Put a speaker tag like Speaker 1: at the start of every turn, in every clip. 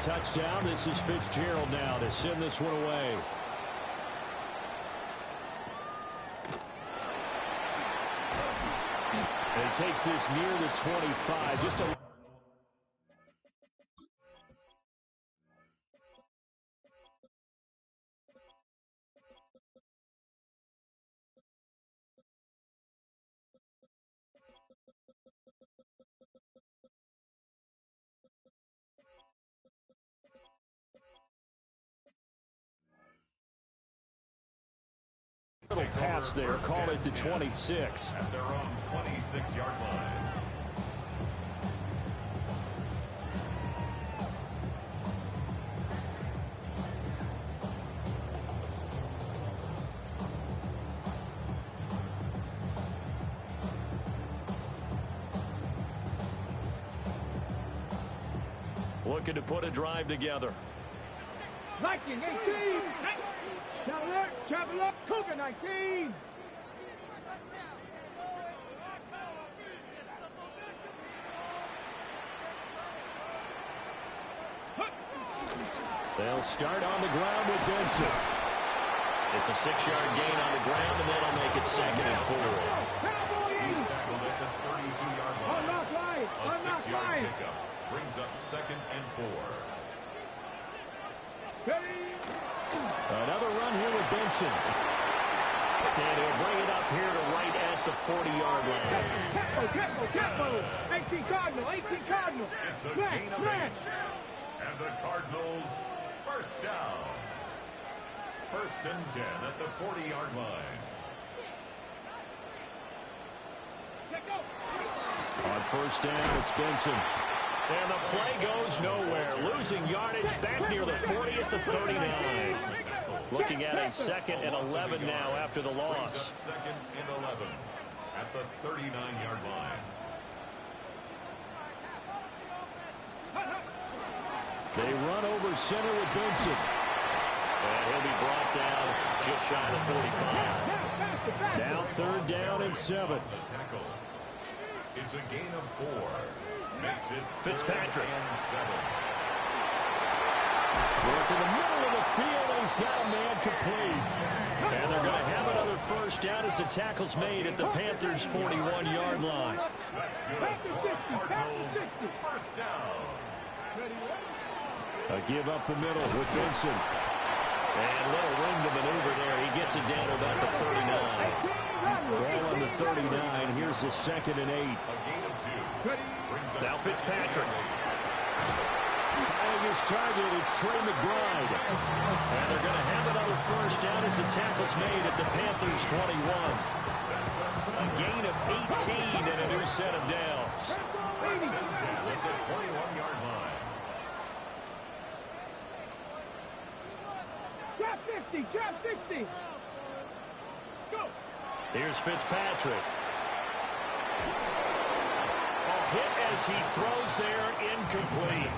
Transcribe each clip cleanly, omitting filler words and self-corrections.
Speaker 1: touchdown. This is Fitzgerald now to send this one away. And he takes this near the 25. Just a little pass there, call it the 26.
Speaker 2: At their own 26-yard line.
Speaker 1: Looking to put a drive together.
Speaker 3: Viking 18. Travel up, Kobk 19.
Speaker 1: They'll start on the ground with Benson. It's a 6-yard gain on the ground, and that'll make it 2nd and 4.
Speaker 2: He's tackled at the 32-yard line. A 6-yard pickup brings up 2nd and 4.
Speaker 1: Another run here with Benson. And he'll bring it up here to right at the 40-yard line.
Speaker 3: Tempo. 18 Cardinal.
Speaker 2: It's a gain of 8. And the Cardinals first down. 1st and 10 at the 40-yard line.
Speaker 1: On 1st down, it's Benson. And the play goes nowhere. Losing yardage back near the 40 at the 39. Looking at a 2nd and 11 now after the loss.
Speaker 2: 2nd and 11 at the 39-yard line.
Speaker 1: They run over center with Benson. And he'll be brought down just shy of 45. Now 3rd down and 7.
Speaker 2: It's a gain of 4. Makes it
Speaker 1: Fitzpatrick.
Speaker 2: And 7.
Speaker 1: Work in the middle of the field, and he's got a man complete. And they're going to have another 1st down as the tackle's made at the Panthers' 41-yard line.
Speaker 2: That's good. Cardinals 1st down.
Speaker 1: A give up the middle with Benson. And a little ring to maneuver there. He gets it down to about the 39. Ball on the 39. Here's the 2nd and 8.
Speaker 2: A gain of 2.
Speaker 1: Now Fitzpatrick. Finding his target, it's Trey McBride. And they're going to have another 1st down as the tackle's made at the Panthers' 21. A gain of 18 and a new set of downs.
Speaker 2: 1st and 10 at the 21-yard line.
Speaker 3: Drop 50. Let's go.
Speaker 1: Here's Fitzpatrick. A hit as he throws there, incomplete.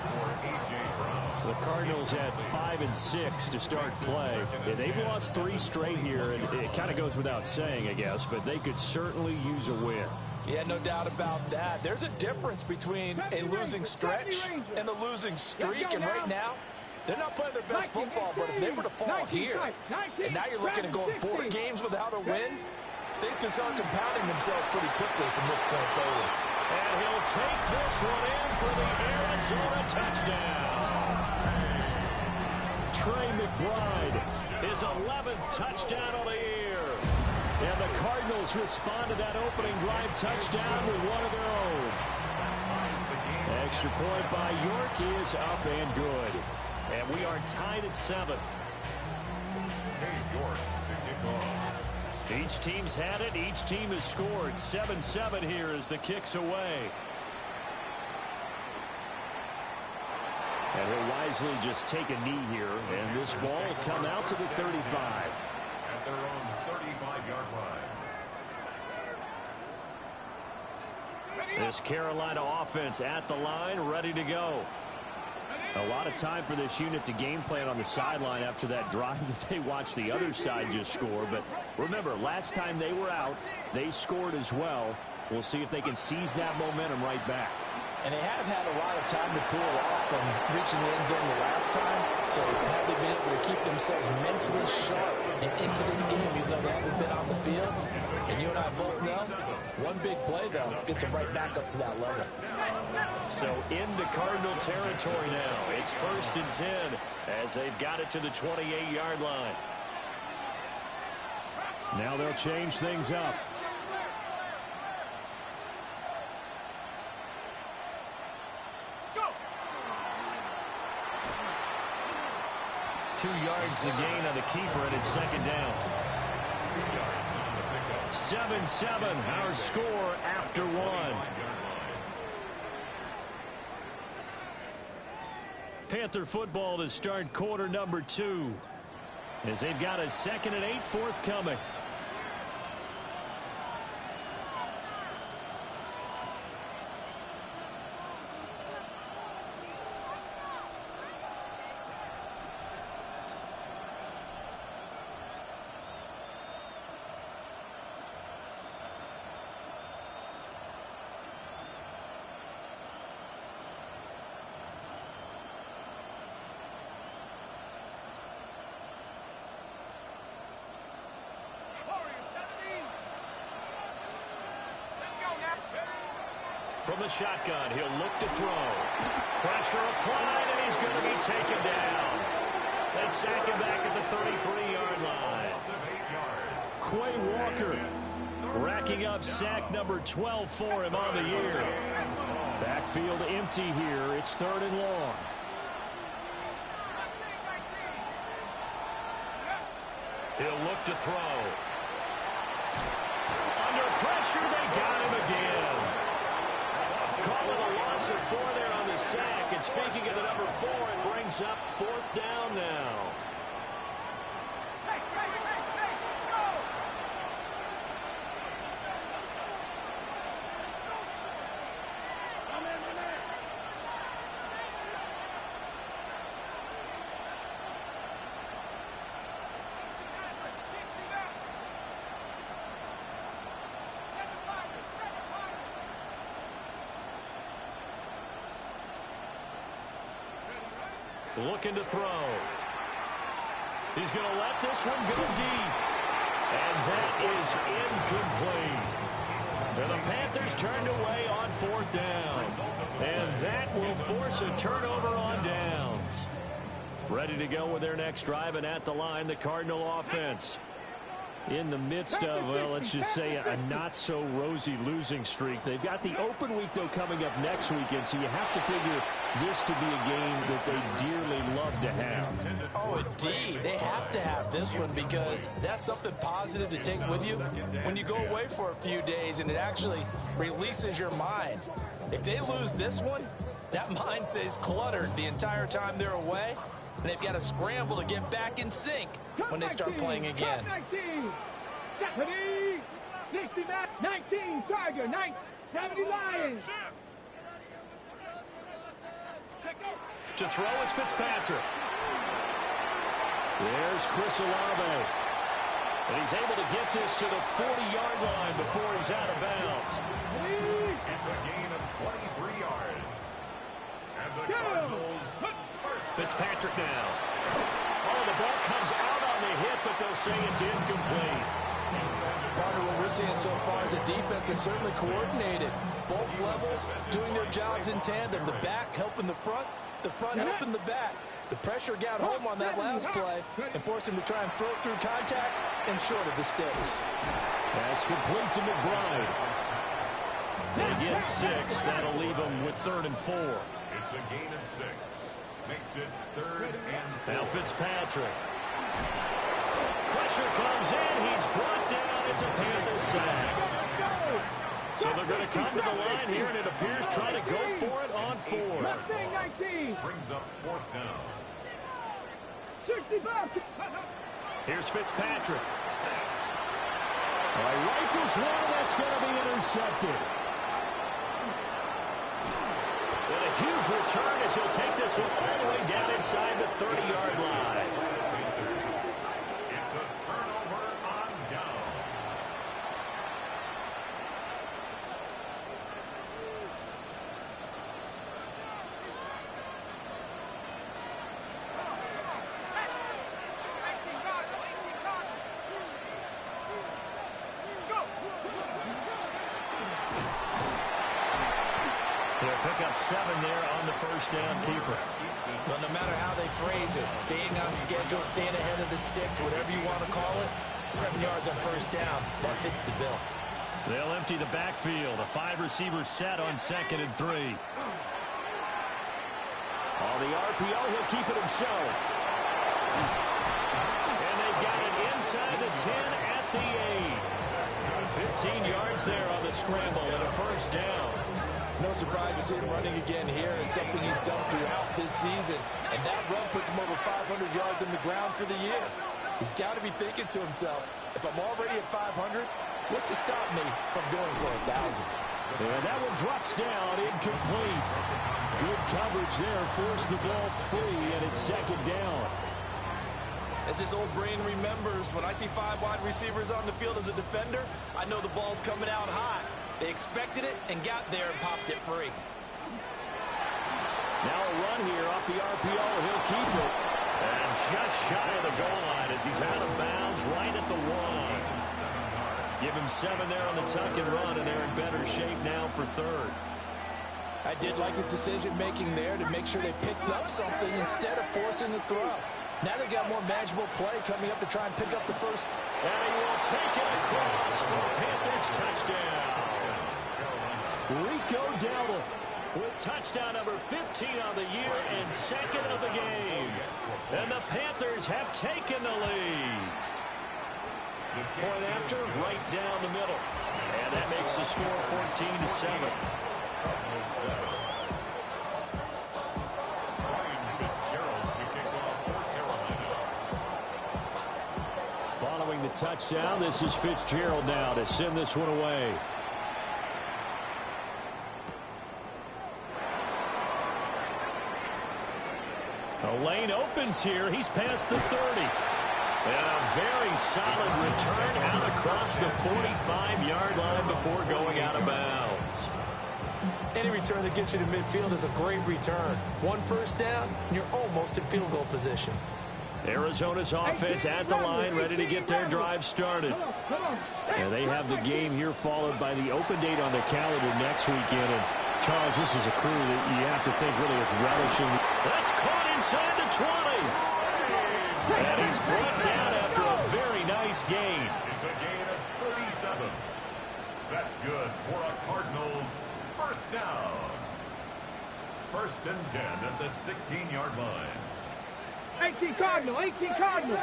Speaker 1: The Cardinals had 5 and 6 to start play. And they've lost 3 straight here, and it kind of goes without saying, I guess, but they could certainly use a win.
Speaker 4: Yeah, no doubt about that. There's a difference between a losing stretch and a losing streak, and right now, they're not playing their best football, but if they were to fall here, and now you're looking at going 4 games without a win, things can start compounding themselves pretty quickly from this point forward.
Speaker 1: And he'll take this one in for the Arizona touchdown. Trey McBride, his 11th touchdown on the year. And the Cardinals respond to that opening drive touchdown with one of their own. Extra point by York is up and good. And we are tied at 7.
Speaker 2: York to kick off.
Speaker 1: Each team's had it. Each team has scored. 7-7 here as the kick's away. And he'll wisely just take a knee here. And this ball will come out to the 35.
Speaker 2: At their own 35-yard line.
Speaker 1: This Carolina offense at the line, ready to go. A lot of time for this unit to game plan on the sideline after that drive that they watched the other side just score. But remember, last time they were out, they scored as well. We'll see if they can seize that momentum right back.
Speaker 4: And they have had a lot of time to cool off from reaching the end zone the last time. So have they been able to keep themselves mentally sharp and into this game, even though they haven't been on the field? And you and I both know, one big play, though, gets them right back up to that level.
Speaker 1: So into Cardinal territory now. It's 1st and 10 as they've got it to the 28-yard line. Now they'll change things up.
Speaker 3: Go.
Speaker 1: 2 yards the gain on the keeper, and it's 2nd down. 7-7 our score after 1. Panther football to start quarter number 2 as they've got a 2nd and 8 forthcoming. From the shotgun, he'll look to throw. Pressure applied, and he's going to be taken down. They sack him back at the 33-yard line. Quay Walker racking up sack number 12 for him on the year. Backfield empty here. It's 3rd and long. He'll look to throw. Under pressure, they got him again. Call it a loss of 4 there on the sack. And speaking of the number 4, it brings up 4th down now.
Speaker 3: Let's go.
Speaker 1: Looking to throw. He's going to let this one go deep. And that is incomplete. And the Panthers turned away on 4th down. And that will force a turnover on downs. Ready to go with their next drive, and at the line, the Cardinal offense. In the midst of, well, let's just say a not-so-rosy losing streak. They've got the open week, though, coming up next weekend, so you have to figure this to be a game that they dearly love to have.
Speaker 4: Oh, indeed. They have to have this one because that's something positive to take with you when you go away for a few days, and it actually releases your mind. If they lose this one, that mind stays cluttered the entire time they're away, and they've got to scramble to get back in sync when they start playing again.
Speaker 3: 19, Charger, 70 Lions.
Speaker 1: To throw is Fitzpatrick. There's Chris Olave. And he's able to get this to the 40-yard line before he's out of bounds.
Speaker 2: It's a gain of 23 yards. And the Cardinals
Speaker 1: Fitzpatrick now. Oh, the ball comes out on the hit, but they'll say it's incomplete.
Speaker 4: Part of what we're seeing so far is the defense is certainly coordinated. Both levels doing their jobs in tandem. The back helping the front helping the back. The pressure got home on that last play and forced him to try and throw through contact and short of the sticks.
Speaker 1: That's complete to McBride. They get 6. That'll leave them with 3rd and 4.
Speaker 2: It's a gain of 6. Makes it 3rd and 4.
Speaker 1: Now Fitzpatrick. Pressure comes in. He's brought down. It's a Panther sack. So they're going to come to the line here, and it appears trying to go for it on 4.
Speaker 2: Brings up 4th down.
Speaker 3: 65.
Speaker 1: Here's Fitzpatrick. Rifles one, that's going to be intercepted. And a huge return as he'll take this one all the way down inside the 30-yard line.
Speaker 2: It's a turnover on downs.
Speaker 1: up 7 there on the first down keeper.
Speaker 4: Well, no matter how they phrase it, staying on schedule, staying ahead of the sticks, whatever you want to call it, 7 yards on first down, that fits the bill.
Speaker 1: They'll empty the backfield. A 5-receiver set on 2nd and 3. On the RPO, he'll keep it himself. And they've got it inside the 10 at the 8. 15 yards there on the scramble and a first down.
Speaker 4: No surprise to see him running again here. It's something he's done throughout this season. And that run puts him over 500 yards on the ground for the year. He's got to be thinking to himself, if I'm already at 500, what's to stop me from going for 1,000?
Speaker 1: And that one drops down, incomplete. Good coverage there, forced the ball free, and it's 2nd down.
Speaker 4: As this old brain remembers, when I see 5 wide receivers on the field as a defender, I know the ball's coming out high. They expected it and got there and popped it free.
Speaker 1: Now a run here off the RPO. He'll keep it. And just shy of the goal line as he's out of bounds right at the 1. Give him 7 there on the tuck and run, and they're in better shape now for 3rd.
Speaker 4: I did like his decision-making there to make sure they picked up something instead of forcing the throw. Now they got more manageable play coming up to try and pick up the first.
Speaker 1: And he will take it across for a Panthers touchdown. Rico Dowdle with touchdown number 15 on the year and 2nd of the game. And the Panthers have taken the lead. Point after, right down the middle. And that makes the score 14-7. Following the touchdown, this is Fitzgerald now to send this one away. The lane opens here. He's past the 30. And a very solid return out across the 45-yard line before going out of bounds.
Speaker 4: Any return that gets you to midfield is a great return. 1 first down, and you're almost in field goal position.
Speaker 1: Arizona's offense at the line, ready to get their drive started. And they have the game here followed by the open date on the calendar next weekend. And Charles, this is a crew that you have to think really is relishing. That's caught inside the 20. And he's brought down after a very nice gain.
Speaker 2: It's a gain of 37. That's good for a Cardinals first down. 1st and 10 at the 16-yard line.
Speaker 3: 18 Cardinal, 18 Cardinal.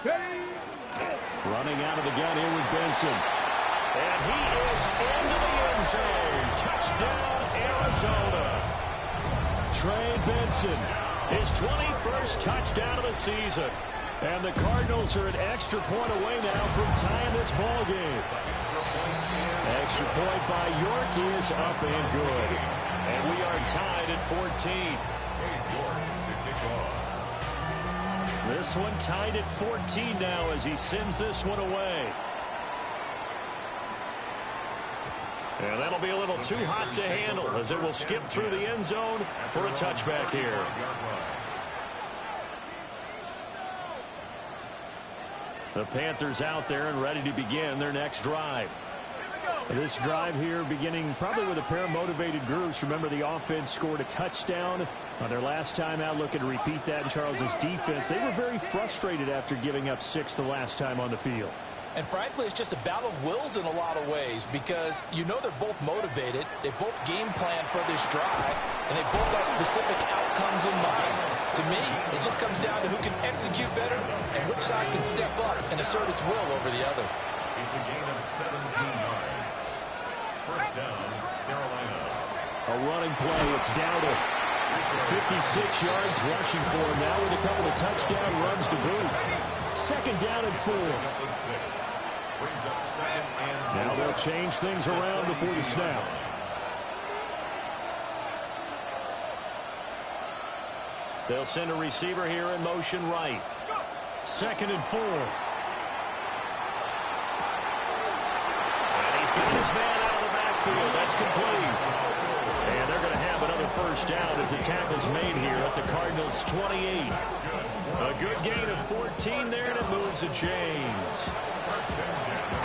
Speaker 1: Running out of the gun here with Benson. And he is into the end zone. Touchdown, Arizona. Trey Benson, his 21st touchdown of the season. And the Cardinals are an extra point away now from tying this ball game. Extra point by York is up and good. And we are tied at 14. This one tied at 14 now as he sends this one away. And that'll be a little too hot to handle as it will skip through the end zone for a touchback here. The Panthers out there and ready to begin their next drive. This drive here beginning probably with a pair of motivated groups. Remember, the offense scored a touchdown on their last time out. Looking to repeat that in Charles's defense. They were very frustrated after giving up 6 the last time on the field.
Speaker 4: And frankly, it's just a battle of wills in a lot of ways because you know they're both motivated. They both game plan for this drive, and they both have specific outcomes in mind. To me, it just comes down to who can execute better and which side can step up and assert its will over the other.
Speaker 2: It's a gain of 17 yards. First down, Carolina.
Speaker 1: A running play. It's Dowdle. 56 yards rushing for him now with a couple of touchdown runs to boot. 2nd down and 4. Now they'll change things around before the snap. They'll send a receiver here in motion right. 2nd and 4. And he's got his man out of the backfield. That's complete. And they're going to have another first down as the tackle's made here at the Cardinals' 28. A good gain of 14 there, and it moves the chains.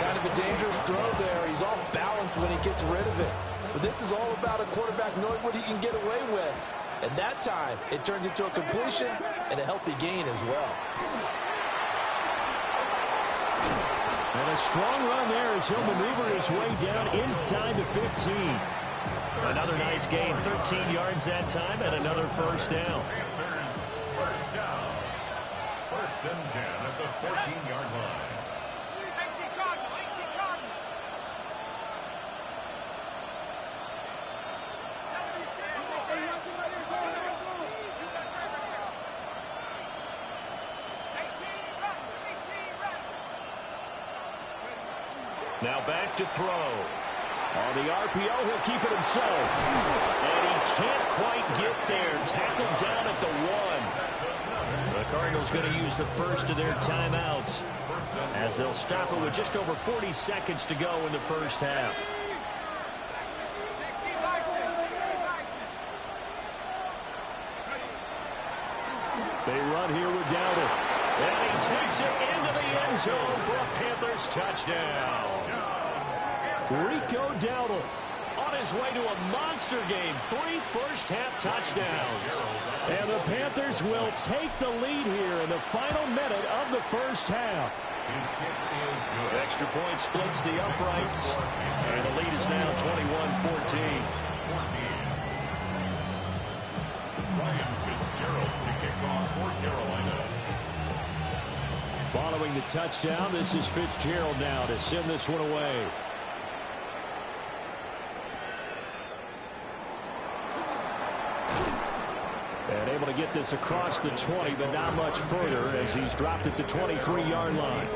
Speaker 4: Kind of a dangerous throw there. He's off balance when he gets rid of it. But this is all about a quarterback knowing what he can get away with. And that time, it turns into a completion and a healthy gain as well.
Speaker 1: And a strong run there as he'll maneuver his way down inside the 15. Another nice gain, 13 yards that time, and another first down.
Speaker 2: First down. First and 10 at the 14-yard line.
Speaker 3: 18 Cardinal, 18 Cardinal.
Speaker 1: Now back to throw. On the RPO, he'll keep it himself. And he can't quite get there. Tackled down at the 1. The Cardinals going to use the first of their timeouts as they'll stop it with just over 40 seconds to go in the first half. They run here with Dowdle. And he takes it into the end zone for a Panthers touchdown. Rico Dowdle on his way to a monster game. 3 first-half touchdowns. And the Panthers will take the lead here in the final minute of the first half.
Speaker 2: His kick is good.
Speaker 1: Extra point splits the uprights. And the lead is now 21-14.
Speaker 2: Ryan Fitzgerald to kick off for Carolina.
Speaker 1: Following the touchdown, this is Fitzgerald now to send this one away. And able to get this across the 20, but not much further as he's dropped at the 23-yard line.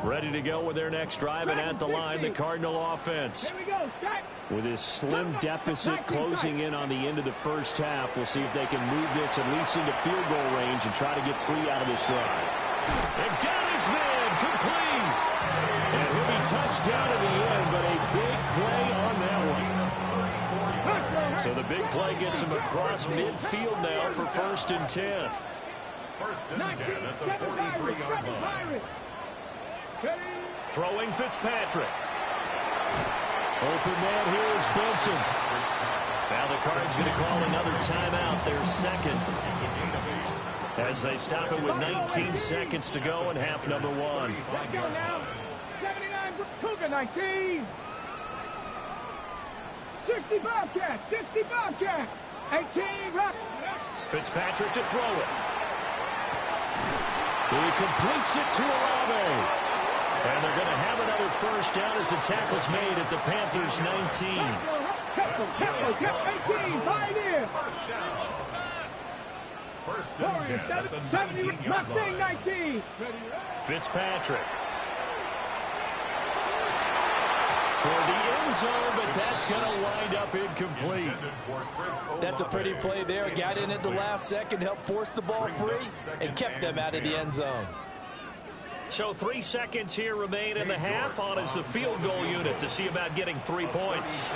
Speaker 1: Ready to go with their next drive, and at the line, the Cardinal offense. With his slim deficit closing in on the end of the first half, we'll see if they can move this at least into field goal range and try to get 3 out of this drive. And got his man complete. And he'll be touched down at the end, but a big play on that one. So the big play gets him across midfield now for first and 10.
Speaker 2: First and 10 at the 43-yard line.
Speaker 1: Throwing Fitzpatrick. Open man here is Benson. Now the Cards going to call another timeout, their second, as they stop it with 19 seconds to go in half number 1.
Speaker 3: Let's go now. 79 Cougar 19. 60 Bobcat. 60 Bobcat. 18 Rock.
Speaker 1: Fitzpatrick to throw it. He completes it to Olave. And they're going to have another first down as the tackle's made at the Panthers' 19.
Speaker 2: First down. First and 10 at the 19-yard line.
Speaker 1: Fitzpatrick. Toward the end zone, but that's going to wind up incomplete.
Speaker 4: That's a pretty play there. Got in at the last second, helped force the ball free, and kept them out of the end zone.
Speaker 1: So 3 seconds here remain in the half. On is the field goal unit to see about getting 3 points.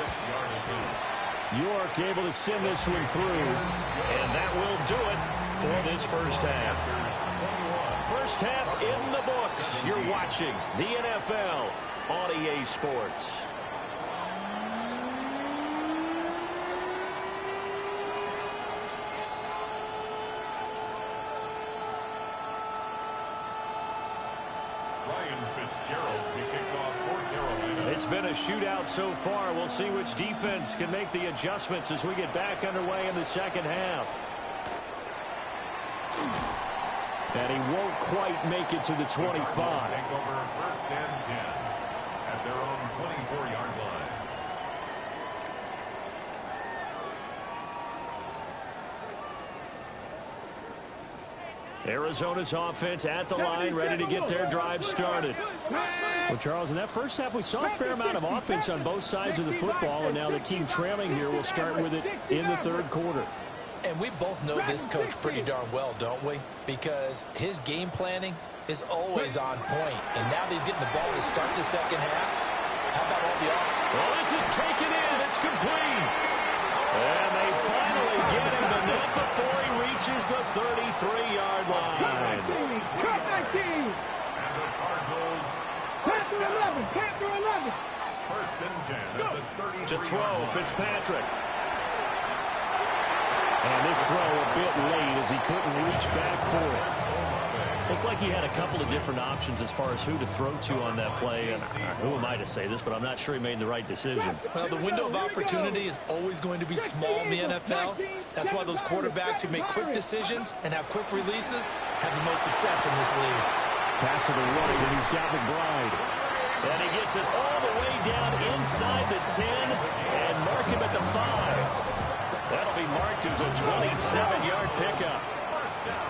Speaker 1: York able to send this one through. And that will do it for this first half. First half in the books. You're watching the NFL on EA Sports. It's been a shootout so far. We'll see which defense can make the adjustments as we get back underway in the second half. And he won't quite make it to the 25.
Speaker 2: Take over first and 10 at their own 24-yard line.
Speaker 1: Arizona's offense at the line, ready to get their drive started. Well, Charles, in that first half, we saw a fair amount of offense on both sides of the football, and now the team trailing here will start with it in the third quarter.
Speaker 4: And we both know this coach pretty darn well, don't we? Because his game planning is always on point. And now that he's getting the ball to start the second half, how about all the offense?
Speaker 1: Well, this is taken in. It's complete. And they finally get him the net before he reaches the 33-yard line.
Speaker 3: Cut 19.
Speaker 2: And the Cardinals
Speaker 3: Panther 11. Panther 11.
Speaker 2: first and 10 at the 33-yard
Speaker 1: To throw,
Speaker 2: line.
Speaker 1: Fitzpatrick. And this throw a bit late as he couldn't reach back for it. Looked like he had a couple of different options as far as who to throw to on that play. And who am I to say this, but I'm not sure he made the right decision.
Speaker 4: Well, the window of opportunity is always going to be small in the NFL. That's why those quarterbacks who make quick decisions and have quick releases have the most success in this league.
Speaker 1: Pass to the right, and he's got McBride. And he gets it all the way down inside the 10 and mark him at the 5. That'll be marked as a 27-yard pickup.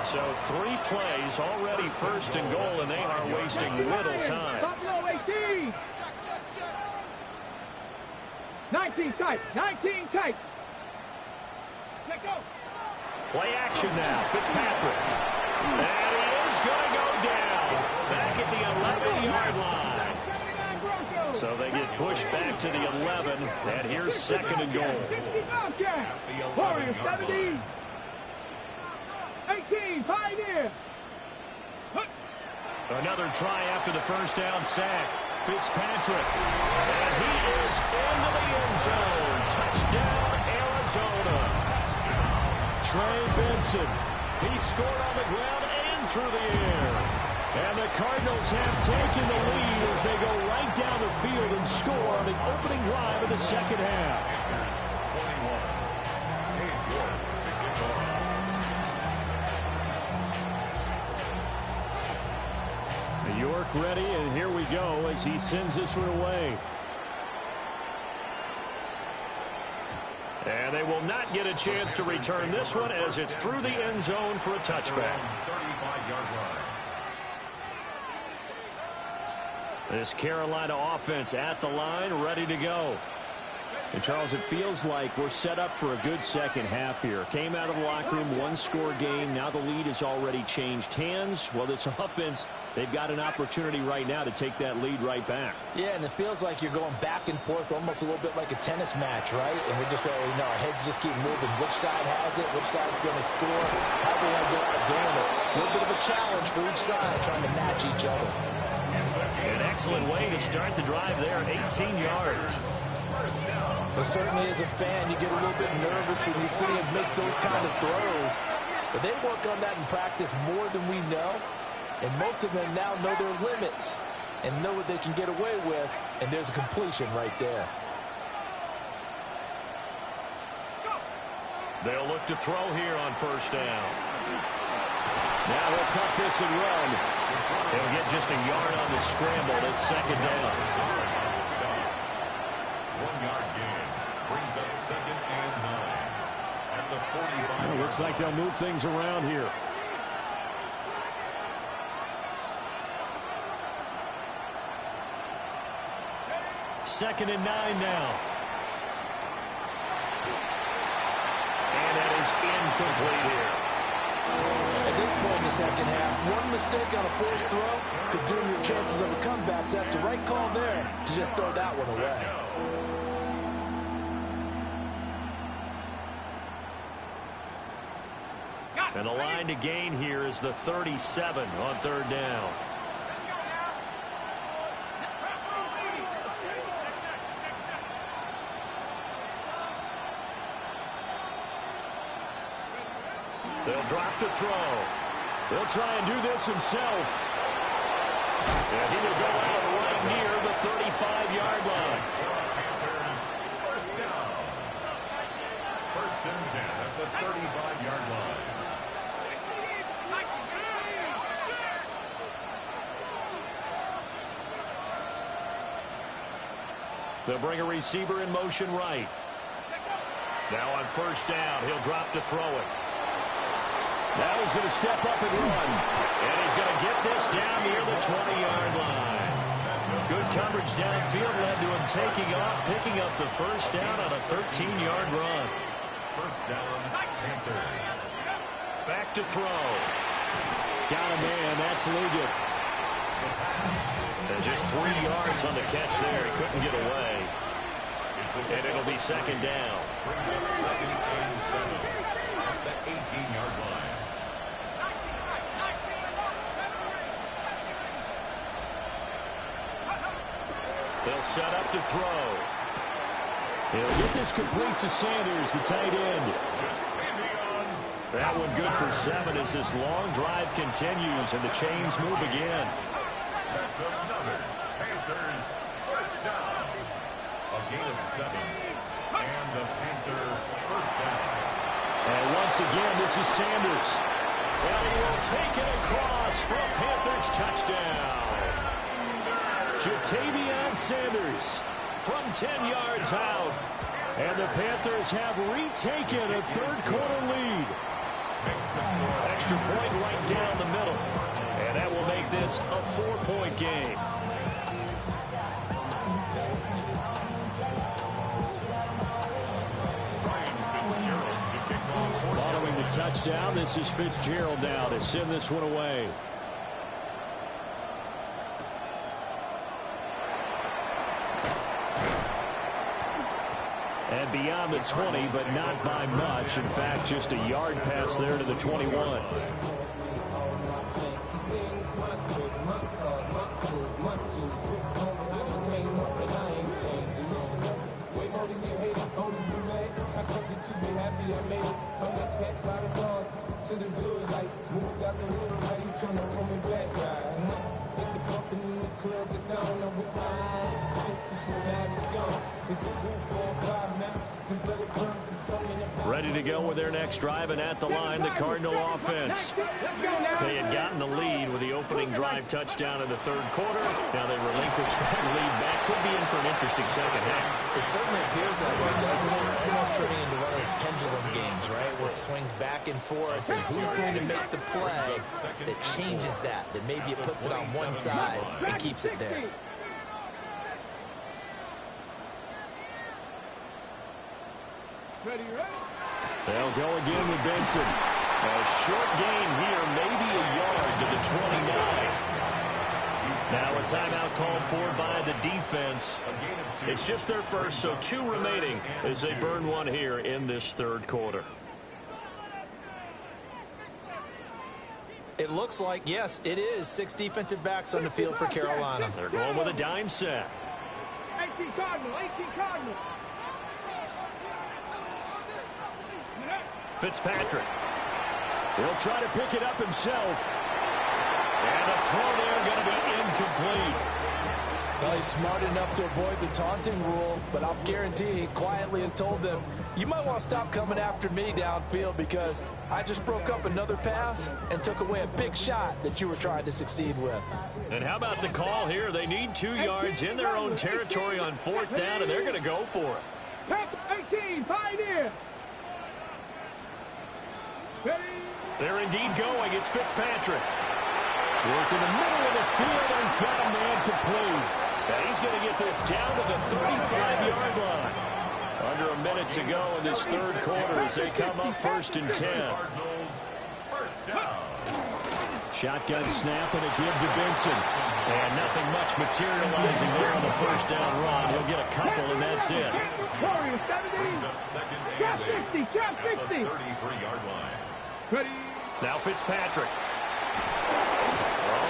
Speaker 1: So 3 plays already first and goal, and they are wasting little time.
Speaker 3: Buffalo 18. 19 tight. 19 tight. Let go.
Speaker 1: Play action now. Fitzpatrick. And he is going to go down. Back at the 11-yard line. So they get pushed back to the 11, and here's second and goal.
Speaker 3: 60 Bobcat. Warriors 17. 18, Pioneer.
Speaker 1: Another try after the first down sack. Fitzpatrick. And he is into the end zone. Touchdown, Arizona. Trey Benson. He scored on the ground and through the air. And the Cardinals have taken the lead as they go right down the field and score on the opening drive of the second half. York ready, and here we go as he sends this one away. And they will not get a chance to return this one as it's through the end zone for a touchback.
Speaker 2: 35-yard line.
Speaker 1: This Carolina offense at the line, ready to go. And, Charles, it feels like we're set up for a good second half here. Came out of the locker room, one-score game. Now the lead has already changed hands. Well, this offense, they've got an opportunity right now to take that lead right back.
Speaker 4: Yeah, and it feels like you're going back and forth almost a little bit like a tennis match, right? And we're just, our heads just keep moving. Which side has it? Which side's going to score? How are we going to go out doing it? A little bit of a challenge for each side, trying to match each other.
Speaker 1: An excellent way to start the drive there at 18 yards.
Speaker 4: But certainly as a fan, you get a little bit nervous when you see him make those kind of throws. But they work on that in practice more than we know. And most of them now know their limits and know what they can get away with. And there's a completion right there.
Speaker 1: They'll look to throw here on first down. Now he'll tuck this and run. He'll get just a yard on the scramble. It's second down.
Speaker 2: 1-yard gain brings up second and 9 at the 45.
Speaker 1: It looks like they'll move things around here. Second and 9 now. And that is incomplete here.
Speaker 4: At this point in the second half, one mistake on a forced throw could doom your chances of a comeback. So that's the right call there to just throw that one away.
Speaker 1: And the line to gain here is the 37 on third down. They'll drop to throw. He'll try and do this himself. And he will go out right near the 35-yard line.
Speaker 2: First down. First and 10 at the 35-yard line.
Speaker 1: They'll bring a receiver in motion right. Now on first down, he'll drop to throw it. Now he's going to step up and run. And he's going to get this down near the 20-yard line. Good coverage downfield led to him taking off, picking up the first down on a 13-yard run.
Speaker 2: First down, Panthers.
Speaker 1: Back to throw. Got a man. That's Ligon. And just 3 yards on the catch there. He couldn't get away. And it'll be second down.
Speaker 2: Brings up second and 7 at the 18-yard line.
Speaker 1: They'll set up to throw. He'll get this complete to Sanders, the tight end. That one good for 7 as this long drive continues and the chains move again.
Speaker 2: That's another Panthers first down. A gain of 7. And the Panther first down.
Speaker 1: And once again, this is Sanders. And he will take it across for a Panthers touchdown. Ja'Tavion Sanders from 10 yards out. And the Panthers have retaken a third-quarter lead. Extra point right down the middle. And that will make this a 4-point game. Following the touchdown, this is Fitzgerald now to send this one away. And beyond the 20, but not by much. In fact, just a yard pass there to the 21. Ready to go with their next drive, and at the line, the Cardinal offense. They had gotten the lead with the opening drive touchdown in the third quarter. Now they relinquish that lead back. Could be in for an interesting second half.
Speaker 4: It certainly appears that way, doesn't it? Almost turning into one of those pendulum games, right, where it swings back and forth, and who's going to make the play that changes that maybe it puts it on one side and keeps it there.
Speaker 1: They'll go again with Benson. A short gain here, maybe a yard to the 29. Now a timeout called for by the defense. It's just their first, so 2 remaining as they burn one here in this third quarter.
Speaker 4: It looks like, yes, it is 6 defensive backs on the field for Carolina.
Speaker 1: They're going with a dime set.
Speaker 3: 18 Cardinal, 18 Cardinal.
Speaker 1: Fitzpatrick. He'll try to pick it up himself. And the throw there going to be incomplete.
Speaker 4: Well, he's smart enough to avoid the taunting rule, but I'll guarantee he quietly has told them, you might want to stop coming after me downfield because I just broke up another pass and took away a big shot that you were trying to succeed with.
Speaker 1: And how about the call here? They need 2 yards in their own territory on 4th down, and they're going to go for it.
Speaker 3: 18, Pioneer.
Speaker 1: They're indeed going. It's Fitzpatrick. Work in the middle of the field, and he's got a man complete. And he's going to get this down to the 35-yard line. Under a minute to go in this third quarter as they come up 1st and 10. Shotgun snap and a give to Benson. And nothing much materializing there on the first down run. He'll get a couple, and that's it.
Speaker 2: Brings up second and 8 at the 33-yard line.
Speaker 1: Now Fitzpatrick.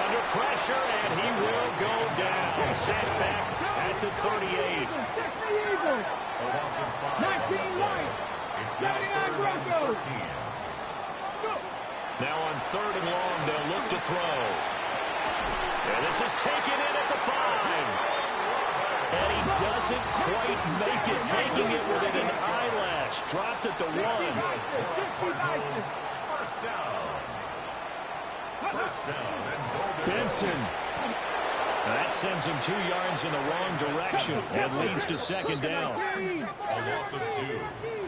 Speaker 1: Under pressure, and he will go down. Set back at the 38.
Speaker 3: 19 White. 79 Broncos.
Speaker 1: Now on 3rd and long, they'll look to throw. And this is taken in at the 5. And he doesn't quite make it, taking it within an eyelash. Dropped at the 1.
Speaker 2: First down and
Speaker 1: Benson. That sends him 2 yards in the wrong direction and leads to second down.
Speaker 2: a loss of 2.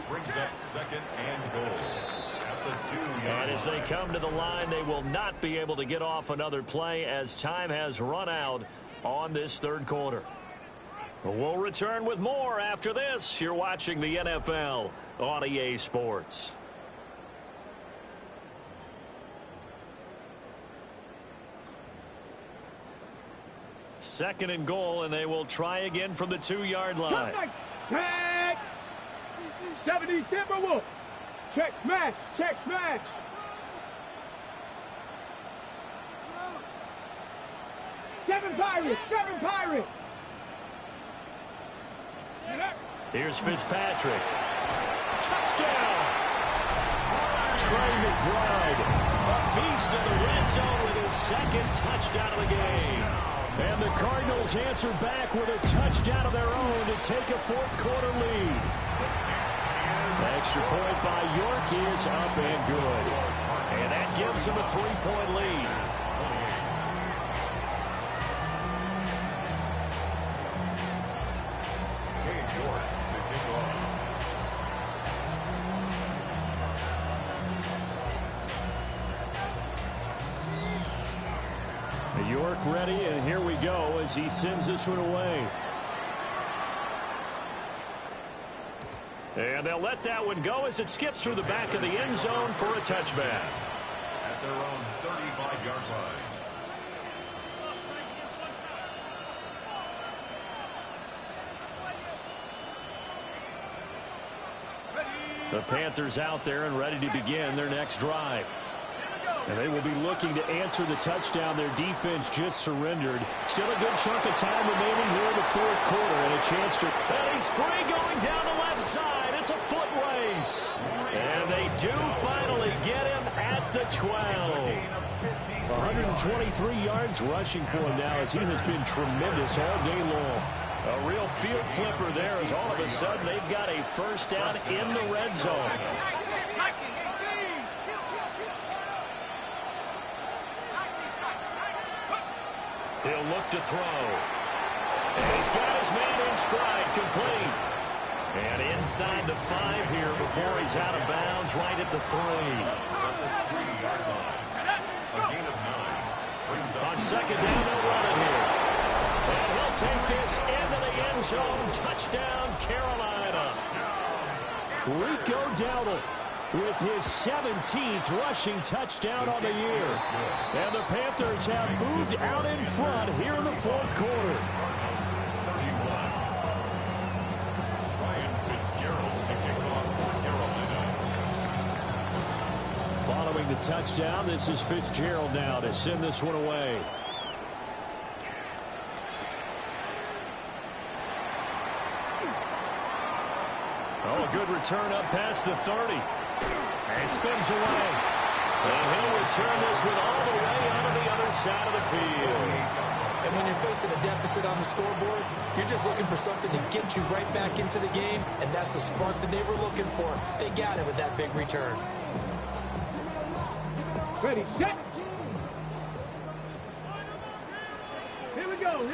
Speaker 2: Brings up second and goal at the 2-yard
Speaker 1: And as they come to the line, they will not be able to get off another play as time has run out on this third quarter. We'll return with more after this. You're watching the NFL on EA Sports. 2nd and goal, and they will try again from the 2-yard line.
Speaker 3: Tag! 70 Timberwolf. Check smash. Check smash. Seven Pirates.
Speaker 1: Here's Fitzpatrick. Touchdown! Trey McBride, a beast in the red zone with his 2nd touchdown of the game. And the Cardinals answer back with a touchdown of their own to take a 4th quarter lead. Extra point by York is up and good. And that gives them a 3-point lead. York ready, and here we go as he sends this one away. And they'll let that one go as it skips through the back of the end zone for a touchback.
Speaker 2: At their own 35-yard line.
Speaker 1: The Panthers out there and ready to begin their next drive. And they will be looking to answer the touchdown their defense just surrendered. Still a good chunk of time remaining here in the 4th quarter, and a chance to... And he's free going down the left side. It's a foot race. And they do finally get him at the 12. 123 yards rushing for him now as he has been tremendous all day long. A real field flipper there as all of a sudden they've got a 1st down in the red zone. He'll look to throw. And he's got his man in stride, complete. And inside the 5 here before he's out of bounds right at the 3. On 2nd down, they'll run it here. And he'll take this into the end zone. Touchdown, Carolina. Rico Dowdle with his 17th rushing touchdown on the year. And the Panthers have moved out in front here in the 4th quarter. Following the touchdown, this is Fitzgerald now to send this one away. Oh, a good return up past the 30. And spins away. And he'll return this one all the way onto the other side of the field.
Speaker 4: And when you're facing a deficit on the scoreboard, you're just looking for something to get you right back into the game, and that's the spark that they were looking for. They got it with that big return.
Speaker 3: Ready, set. Here we go.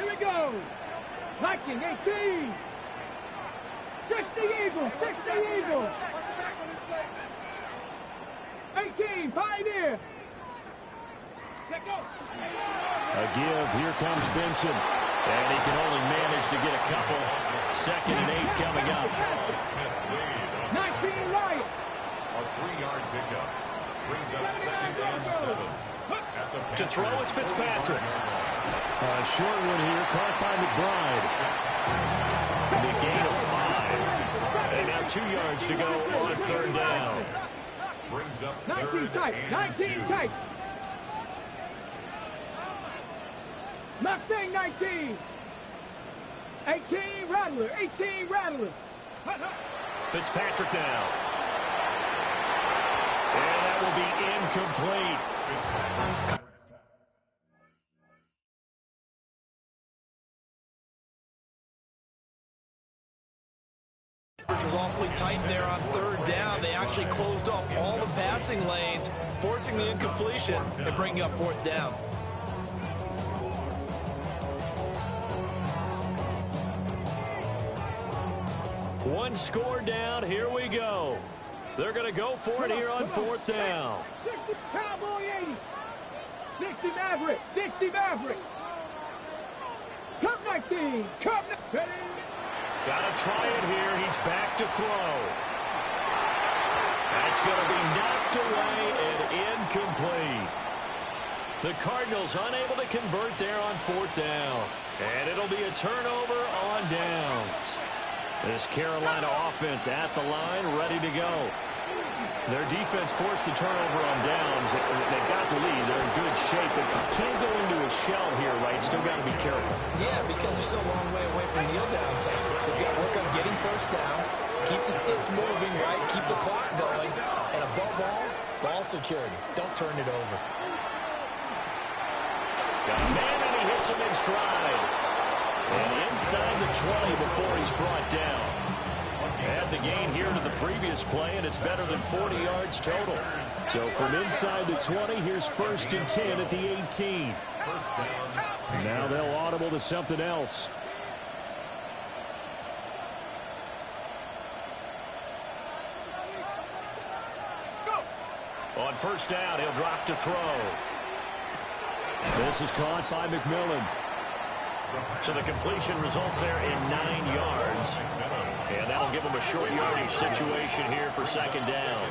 Speaker 3: Viking, 18. 60 Eagles. 18, Pioneer. Let go.
Speaker 1: A give. Here comes Benson. And he can only manage to get a couple. 2nd and 8 coming up.
Speaker 3: 19 Riot.
Speaker 2: A 3-yard pickup. Brings up 2nd and 7.
Speaker 1: To throw is Fitzpatrick. A short one here. Caught by McBride. And a gain of 5. And now 2 yards to go on 3rd down.
Speaker 2: Brings up
Speaker 3: 19 tight. 19
Speaker 2: 2.
Speaker 3: tight. Mustang 19. 18 Rattler. 18 Rattler.
Speaker 1: Fitzpatrick now. And that will be incomplete.
Speaker 4: Which was awfully tight there on 3rd down. They actually closed off all the passing lanes, forcing the incompletion and bringing up 4th down.
Speaker 1: One score down. Here we go. They're going to go for it here on 4th down.
Speaker 3: 60 Cowboy 80. 60 Maverick. 60 Maverick. Cup 19. Cup 19.
Speaker 1: Got to try it here. He's back to throw. That's going to be knocked away and incomplete. The Cardinals unable to convert there on 4th down. And it'll be a turnover on downs. This Carolina offense at the line, ready to go. Their defense forced the turnover on downs. They've got the lead. They're in good shape, but can't go into a shell here, right? Still got to be careful.
Speaker 4: Yeah, because they're still a long way away from kneel-down tactics. They've got to work on getting first downs, keep the sticks moving, right? Keep the clock going, and above all, ball security. Don't turn it over.
Speaker 1: Got a man, and he hits him in stride. And inside the 20 before he's brought down. Add the gain here to the previous play, and it's better than 40 yards total. So from inside the 20, here's 1st and 10 at the 18. Now they'll audible to something else. On 1st down, he'll drop to throw. This is caught by McMillan. So the completion results there in 9 yards. And that'll give him a short yardage situation here for 2nd down.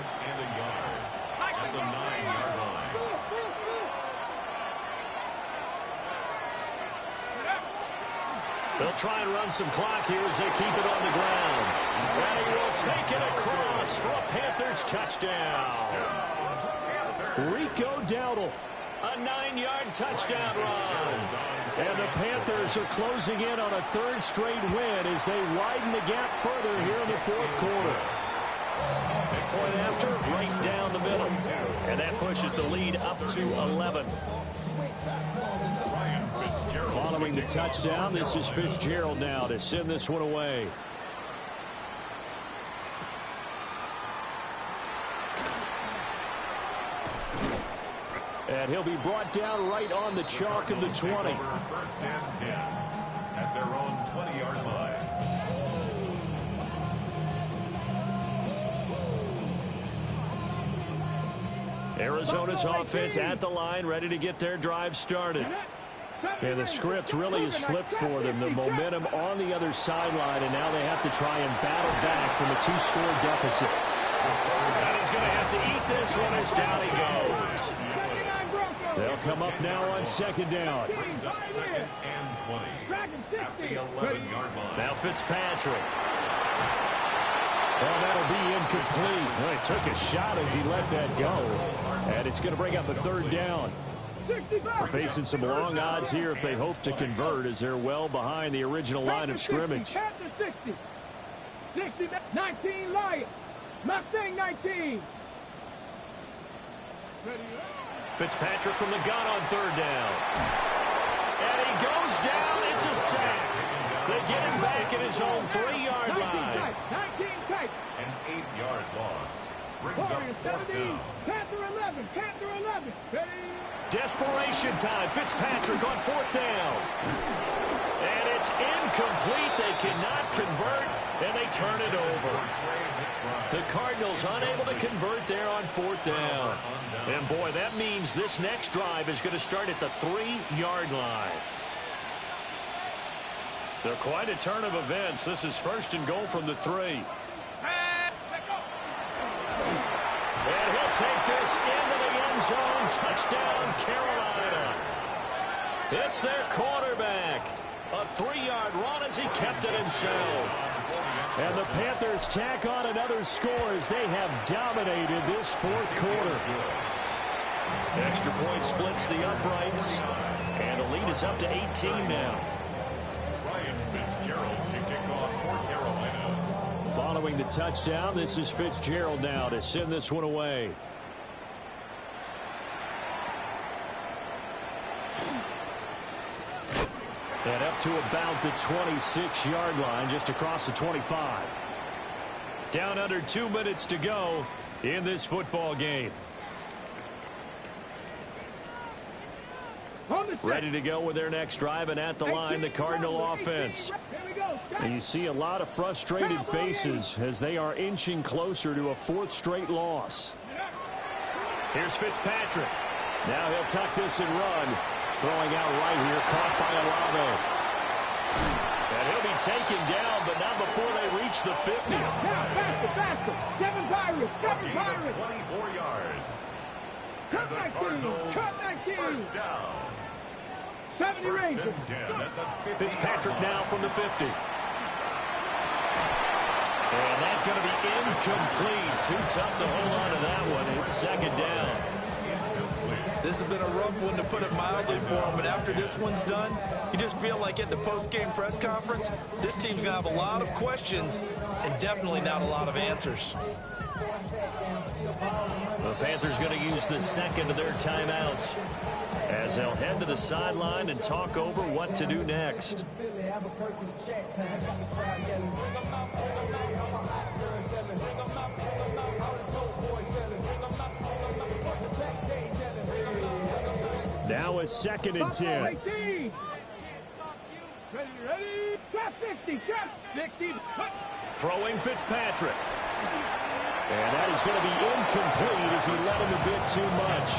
Speaker 2: At the 9-yard line.
Speaker 1: They'll try and run some clock here as they keep it on the ground. And he will take it across for a Panthers touchdown. Rico Dowdle. A 9-yard touchdown run. And the Panthers are closing in on a 3rd straight win as they widen the gap further here in the 4th quarter. Point after, right down the middle. And that pushes the lead up to 11. Following the touchdown, this is Fitzgerald now to send this one away. And he'll be brought down right on the chalk of the 20.
Speaker 2: 1st and 10 at their own 20-yard line.
Speaker 1: Arizona's offense at the line, ready to get their drive started. And the script really is flipped for them. The momentum on the other sideline, and now they have to try and battle back from a 2-score deficit. And he's going to have to eat this one as down he goes. They'll come up now on 2nd down.
Speaker 2: Brings up 2nd and 20 at the 11-yard line.
Speaker 1: Now Fitzpatrick. Well, that'll be incomplete. Well, he took a shot as he let that go. And it's going to bring up a 3rd down. They're facing some long odds here if they hope to convert, as they're well behind the original line of scrimmage.
Speaker 3: 60, 19, Lions. Mustang 19.
Speaker 1: Fitzpatrick from the gun on 3rd down. And he goes down. It's a sack. They get him back at his own 3-yard line.
Speaker 3: 19 tight.
Speaker 2: An 8-yard loss. Brings up 4th down.
Speaker 3: Panther 11. Panther 11.
Speaker 1: Desperation time. Fitzpatrick on 4th down. And it's incomplete. They cannot convert, and they turn it over. The Cardinals unable to convert there on 4th down. And, boy, that means this next drive is going to start at the 3-yard line. They're quite a turn of events. This is 1st and goal from the 3. And he'll take this into the end zone. Touchdown, Carolina. It's their quarterback. A 3-yard run as he kept it himself. And the Panthers tack on another score as they have dominated this 4th quarter. Extra point splits the uprights. And the lead is up to 18 now.
Speaker 2: Ryan Fitzgerald to kick off for Carolina.
Speaker 1: Following the touchdown, this is Fitzgerald now to send this one away. And up to about the 26-yard line, just across the 25. Down under 2 minutes to go in this football game. Ready to go with their next drive, and at the line, the Cardinal offense. And you see a lot of frustrated faces as they are inching closer to a 4th straight loss. Here's Fitzpatrick. Now he'll tuck this and run. Throwing out right here, caught by Olave. And he'll be taken down, but not before they reach the 50.
Speaker 3: Now, faster. 7 Pirates. 7 Pirates.
Speaker 2: 24 yards. And the Cardinals, first down.
Speaker 3: 70
Speaker 2: First
Speaker 3: range.
Speaker 2: and 10 at the 50.
Speaker 1: Fitzpatrick now from the 50. And that's going to be incomplete. Too tough to hold on to that one. It's second down.
Speaker 4: This has been a rough one, to put it mildly, for him. But after this one's done, you just feel like at the post-game press conference, this team's going to have a lot of questions and definitely not a lot of answers.
Speaker 1: The Panthers going to use the second of their timeouts as they'll head to the sideline and talk over what to do next. Now a second and 10.
Speaker 3: Ready, ready. Trap 50, trap 50.
Speaker 1: Throwing Fitzpatrick. And that is going to be incomplete as he let him a bit too much.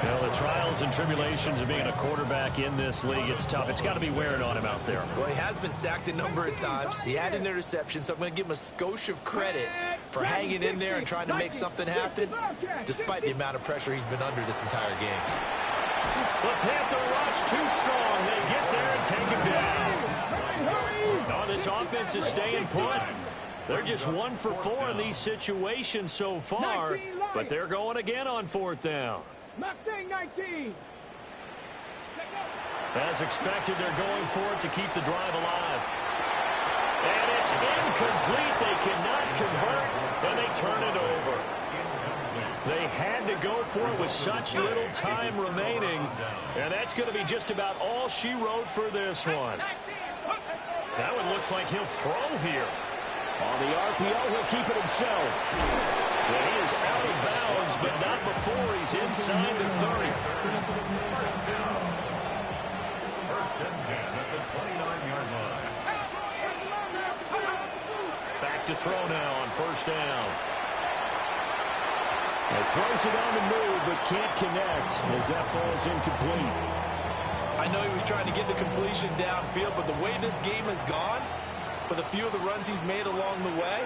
Speaker 1: Now, the trials and tribulations of being a quarterback in this league, it's tough. It's got to be wearing on him out there.
Speaker 4: Well, he has been sacked a number of times. He had an interception, so I'm going to give him a skosh of credit for hanging in there and trying to make something happen, despite the amount of pressure he's been under this entire game.
Speaker 1: The Panther rush too strong. They get there and take him down. Oh, this offense is staying put. They're just 1 for 4 in these situations so far, but they're going again on 4th down.
Speaker 3: Mustang 19.
Speaker 1: As expected, they're going for it to keep the drive alive. And it's incomplete. They cannot convert, and they turn it over. They had to go for it with such little time remaining, and that's going to be just about all she wrote for this one. That one looks like he'll throw here. On the RPO, he'll keep it himself. And he is out of bounds, but not before he's inside the 30.
Speaker 2: First down. First and 10 at the 29-yard line.
Speaker 1: Back to throw now on first down. He throws it on the move, but can't connect as that falls incomplete.
Speaker 4: I know he was trying to get the completion downfield, but the way this game has gone, with a few of the runs he's made along the way,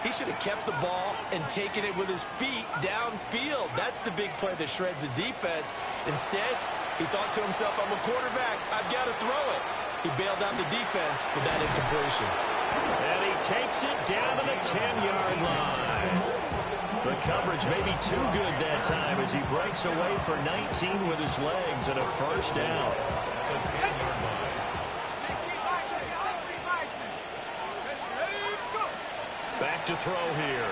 Speaker 4: he should have kept the ball and taken it with his feet downfield. That's the big play that shreds the defense. Instead, he thought to himself, I'm a quarterback, I've got to throw it. He bailed out the defense with that incompletion.
Speaker 1: And he takes it down to the 10-yard line. The coverage may be too good that time as he breaks away for 19 with his legs and a first down.
Speaker 2: The 10-yard line.
Speaker 1: Back to throw here.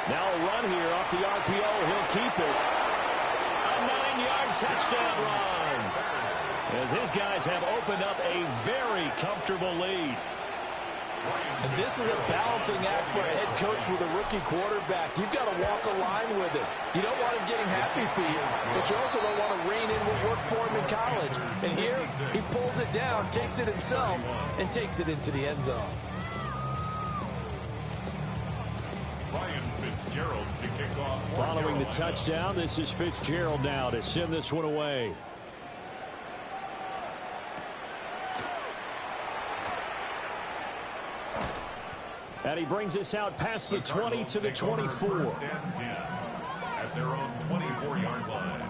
Speaker 1: Now a run here off the RPO. He'll keep it. A 9-yard touchdown run. As his guys have opened up a very comfortable lead.
Speaker 4: And this is a balancing act for a head coach with a rookie quarterback. You've got to walk a line with him. You don't want him getting happy feet, but you also don't want to rein in what worked for him in college. And here, he pulls it down, takes it himself, and takes it into the end zone.
Speaker 2: Fitzgerald to kick off.
Speaker 1: Following the touchdown, this is Fitzgerald now to send this one away. And he brings us out past the 20 to the 24.
Speaker 2: First and 10 at their own 24-yard line.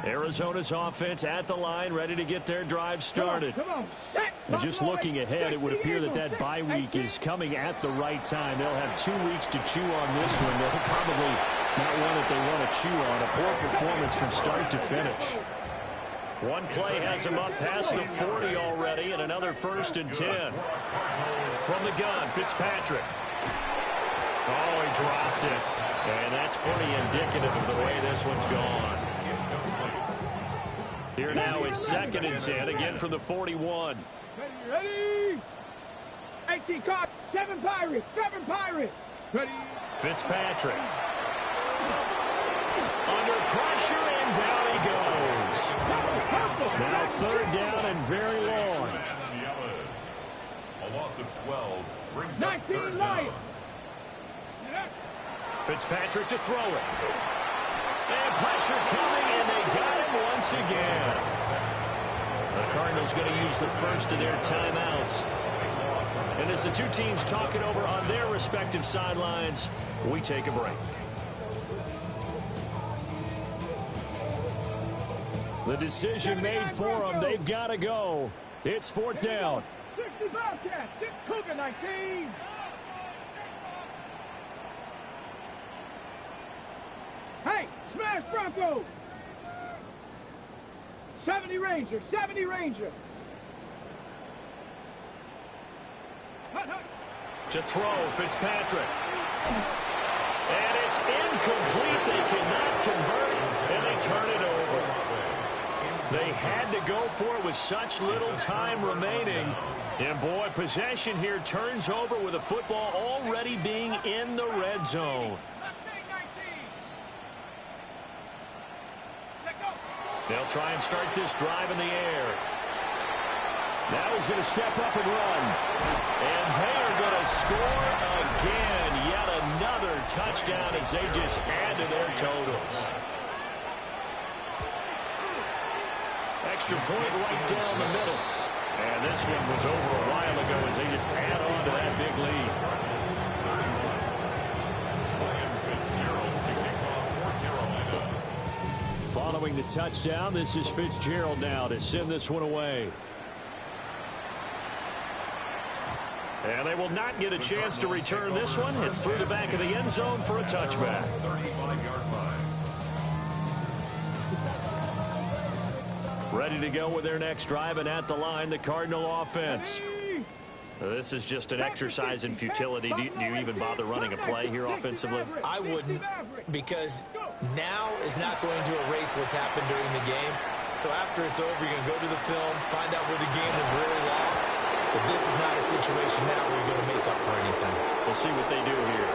Speaker 1: Arizona's offense at the line, ready to get their drive started.
Speaker 3: Come on, set.
Speaker 1: And just looking ahead, it would appear that that bye week is coming at the right time. They'll have 2 weeks to chew on this one. They'll probably not one that they want to chew on. A poor performance from start to finish. One play has him up past the 40 already, and another first and 10. From the gun, Fitzpatrick. Oh, he dropped it. And that's pretty indicative of the way this one's gone. Here now is second and 10, again from the 41.
Speaker 3: Ready? 18 caught. 7 Pirates. 7 Pirates. Ready?
Speaker 1: Fitzpatrick. Under pressure, and down he goes. Now third down and very long.
Speaker 2: A loss of 12 brings up
Speaker 3: 19
Speaker 2: third
Speaker 3: Lions.
Speaker 2: down.
Speaker 1: Fitzpatrick to throw it. And pressure coming, and they got him once again. The Cardinals going to use the first of their timeouts. And as the two teams talk it over on their respective sidelines, we take a break. The decision made for them. They've got to go. It's 4th down.
Speaker 3: 60 Bobcats, 6 Cougar 19. Hey, smash Bronco. 70 Ranger, 70 Ranger.
Speaker 1: To throw, Fitzpatrick. And it's incomplete. They cannot convert, and they turn it over. They had to go for it with such little time remaining. And, boy, possession here turns over with the football already being in the red zone. They'll try and start this drive in the air. Now he's going to step up and run. And they are going to score again. Yet another touchdown as they just add to their totals. Extra point right down the middle. And this one was over a while ago as they just add on to that big lead. Following the touchdown, this is Fitzgerald now to send this one away. And they will not get a chance to return this one. It's through the back of the end zone for a touchback.
Speaker 2: 35-yard line.
Speaker 1: Ready to go with their next drive, and at the line, the Cardinal offense. This is just an exercise in futility. Do you even bother running a play here offensively?
Speaker 4: I wouldn't, because now is not going to erase what's happened during the game. So after it's over, you're going to go to the film, find out where the game was really lost. But this is not a situation now where you're going to make up for anything.
Speaker 1: We'll see what they do here.